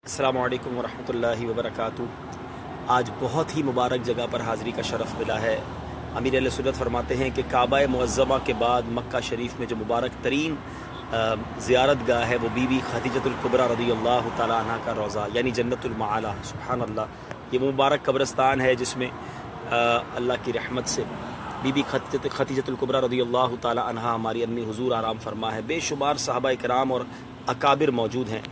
السلام علیکم ورحمۃ اللہ وبرکاتہ۔ آج بہت ہی مبارک جگہ پر حاضری کا شرف ملا ہے۔ امیر اہل سنت فرماتے ہیں کہ کعبہ معظمہ کے بعد مکہ شریف میں جو مبارک ترین زیارت گاہ ہے وہ بی بی خدیجۃ الکبریٰ رضی اللہ تعالیٰ عنہ کا روضہ یعنی جنت المعالی۔ سبحان اللہ، یہ مبارک قبرستان ہے جس میں اللہ کی رحمت سے بی بی خدیجۃ الکبریٰ رضی اللہ تعالیٰ عنہ ہماری امی حضور آرام فرما ہے۔ بے شمار صحابہ کرام اور اکابر موجود ہیں۔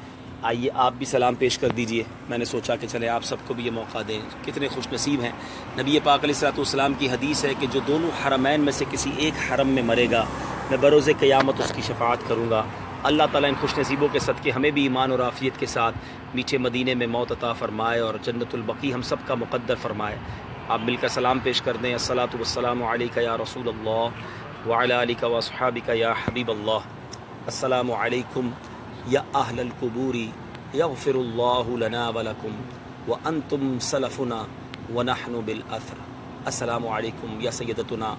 آئیے آپ بھی سلام پیش کر دیجئے۔ میں نے سوچا کہ چلے آپ سب کو بھی یہ موقع دیں۔ کتنے خوش نصیب ہیں۔ نبی پاک علیہ السلام کی حدیث ہے کہ جو دونوں حرمین میں سے کسی ایک حرم میں مرے گا میں بروز قیامت اس کی شفاعت کروں گا۔ اللہ تعالیٰ ان خوش نصیبوں کے صدقے ہمیں بھی ایمان اور عافیت کے ساتھ میٹھے مدینے میں موت عطا فرمائے اور جنت البقیع ہم سب کا مقدر فرمائے۔ آپ مل کر سلام پیش کر دیں۔ الصلاۃ والسلام علیک یا رسول اللہ وعلی آلک واصحابک یا حبیب اللہ۔ السلام علیکم یا اہل القبور یغفر اللہ لنا ولکم وانتم سلفنا ونحن بالاثر۔ السلام علیکم یا سیدتنا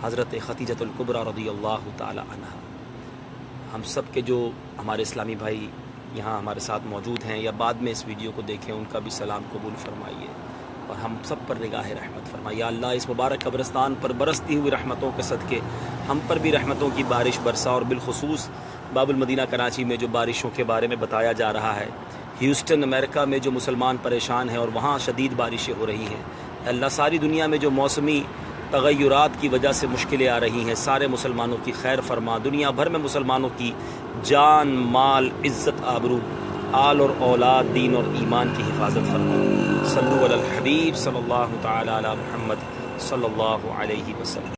حضرت خدیجۃ الکبریٰ رضی اللہ تعالی عنہ۔ ہم سب کے جو ہمارے اسلامی بھائی یہاں ہمارے ساتھ موجود ہیں یا بعد میں اس ویڈیو کو دیکھیں ان کا بھی سلام قبول فرمائیے اور ہم سب پر نگاہ رحمت فرمائیے۔ اللہ اس مبارک قبرستان پر برستی ہوئی رحمتوں کے صدقے ہم پر بھی رحمتوں کی بارش برسا، اور بالخصوص باب المدینہ کراچی میں جو بارشوں کے بارے میں بتایا جا رہا ہے، ہیوسٹن امریکہ میں جو مسلمان پریشان ہیں اور وہاں شدید بارشیں ہو رہی ہیں، اللہ ساری دنیا میں جو موسمی تغیرات کی وجہ سے مشکلیں آ رہی ہیں سارے مسلمانوں کی خیر فرما، دنیا بھر میں مسلمانوں کی جان مال عزت آبرو آل اور اولاد دین اور ایمان کی حفاظت فرما۔ صلو علی الحبیب صلی اللہ تعالی علی محمد صلی اللہ علیہ وسلم۔